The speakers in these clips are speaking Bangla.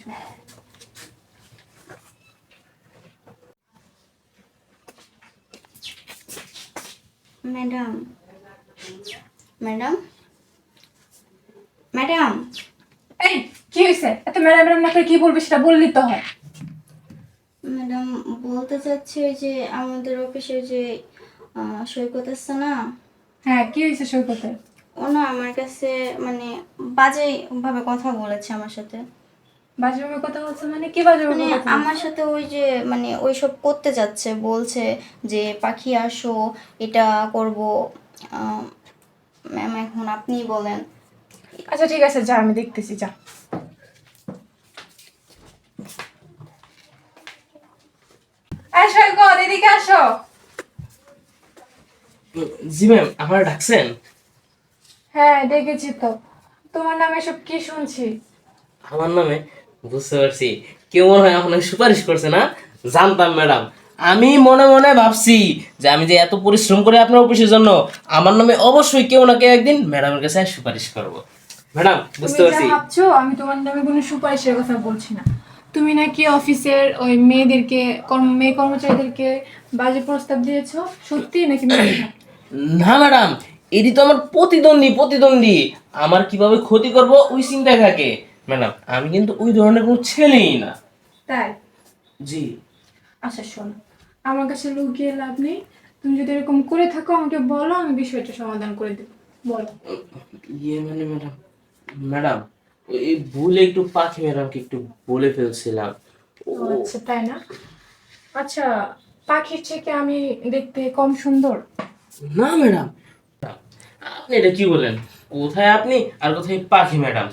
কিছু। Madam, madam, madam. এই কি হয়েছে? এত ম্যাডাম ম্যাডাম না করে কি বলবি সেটা বললি তো হয়। ম্যাডাম, বলতে চাচ্ছি ওই যে আমাদের অফিসে যে সৈকত আছে না, হ্যাঁ, কি হয়েছে সৈকতের? ও না আমার কাছে মানে বাজে ভাবে কথা বলেছে আমার সাথে। বাজেভাবে কথা বলছে মানে কি বাজেভাবে মানে কথা আমার বলছে? সাথে ওই যে মানে ওইসব করতে যাচ্ছে, বলছে যে পাখি আসো, এটা করব। ম্যাম এখন আপনিই বলেন। আচ্ছা ঠিক আছে, যা আমি দেখতেছি, যা। এই সৈকত, এদিকে আসো। জি ম্যাম, আমার ডাকছেন? হ্যাঁ দেখেছি তো। তোমার নামে সব কি শুনছি? আমার নামে? বুঝতে পারছি, কেউ মনে হয় আপনাকে সুপারিশ করছে না? জানতাম ম্যাডাম। আমি মনে মনে ভাবছি যে আমি যে এত পরিশ্রম করে আপনার অফিসের জন্য, আমার নামে অবশ্যই কেউ না কেউ একদিন ম্যাডামের কাছে সুপারিশ করব। ম্যাডাম তুমি বুঝতে যা পারছি। ভাবছো, আমি তোমার নামে কোনো সুপারিশের কথা বলছি না। তুমি নাকি অফিসের ওই মেয়েদেরকে, মেয়ে কর্মচারীদেরকে বাজে প্রস্তাব দিয়েছো, সত্যি নাকি মিথ্যা? না ম্যাডাম, এটি তো আমার প্রতিদ্বন্দ্বী প্রতিদ্বন্দ্বী আমার কিভাবে ক্ষতি করব ওই চিন্তায় থাকে। ম্যাডাম আমি কিন্তু ওই ধরনের কোনো ছেলেই না। তাই? জি। আচ্ছা শোনো, আমার কাছে লুকিয়ে লাভ নেই। তুমি যদি এরকম করে থাকো আমাকে বলো, আমি বিষয়টা সমাধান করে দেবো। বলো। ইয়ে মানে ম্যাডাম, ম্যাডাম এই ভুলে একটু পাখি ম্যাডামকে একটু বলে ফেলছিলাম। ও ও আচ্ছা, তাই না? আচ্ছা, পাখির থেকে আমি দেখতে কম সুন্দর? না ম্যাডাম, আপনি এটা কি বলেন? কোথায় আপনি আর কোথায় পাখি ম্যাডাম?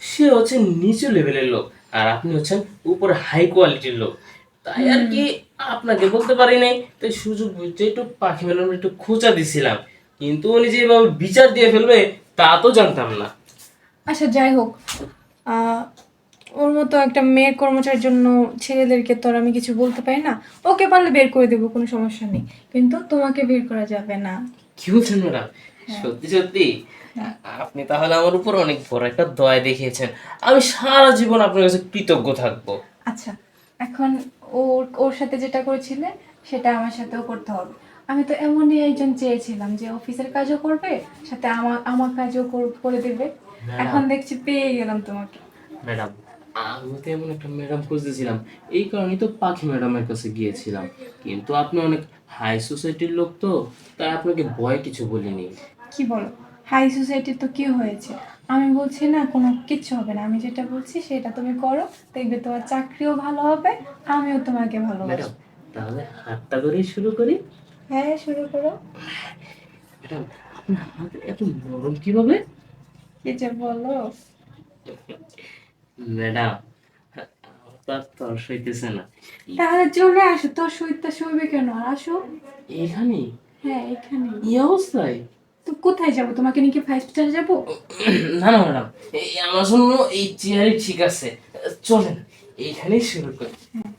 সে হচ্ছে নিচু লেভেলের লোক, আর আপনি হচ্ছেন উপরে হাই কোয়ালিটির লোক। তাই আর কি আপনাকে বলতে পারি নাই, তাই সুযোগ বুঝতে একটু পাখি ম্যাডাম একটু খোঁচা দিছিলাম, কিন্তু উনি যে এভাবে বিচার দিয়ে ফেলবে তা তো জানতাম না। আচ্ছা যাই হোক, আহ, ওর মতো একটা মেয়ের কর্মচারীর জন্য ছেলেদেরকে তো আর আমি কিছু বলতে পারি না। ওকে পারলে বের করে দেবো, কোনো সমস্যা নেই, কিন্তু তোমাকে বের করা যাবে না। কি বলছেন ম্যাডাম? সত্যি সত্যি? আপনি তাহলে আমার উপর অনেক বড় একটা দয়া দেখিয়েছেন। আমি সারা জীবন আপনার কাছে কৃতজ্ঞ থাকবো। আচ্ছা, এখন ওর ওর সাথে যেটা করেছিলে সেটা আমার সাথেও করতে হবে। আমি তো এমনই একজন চেয়েছিলাম যে অফিসের কাজও করবে, সাথে আমার আমার কাজও করে দেবে। এখন ম্যাডাম, দেখছি পেয়ে গেলাম তোমাকে। ম্যাডাম আমি তো এমন একটা ম্যাডাম খুঁজতেছিলাম, এই কারণেই তো পাখি ম্যাডামের কাছে গিয়েছিলাম। কিন্তু আপনি অনেক হাই সোসাইটির লোক তো, তাই আপনাকে ভয় কিছু বলিনি। কি বলো? হাই সোসাইটি তো কি হয়েছে? আমি বলছি না কোনো কিচ্ছু হবে না, আমি যেটা বলছি সেটা তুমি করো, দেখবে তোমার চাকরিও ভালো হবে, আমিও তোমাকে ম্যাডাম ভালোবাসবো। তাহলে হাতটা করেই শুরু করি। হ্যাঁ শুরু করো। ম্যাডাম আপনার হাত এত নরম কিভাবে? কি যে বলো! ম্যাডাম তার তর সইতেছে না। তাহলে চলে আসো, তোর সইতে সইবে কেন, আর আসো। এখানেই? হ্যাঁ এখানে। এই অবস্থায়? তো কোথায় যাবো? তোমাকে নিয়ে কি 5 স্টার যাবো? না না ম্যাডাম, এই আমার জন্য এই চেয়ারই ঠিক আছে। চলেন এইখানেই শুরু করি। হ্যাঁ।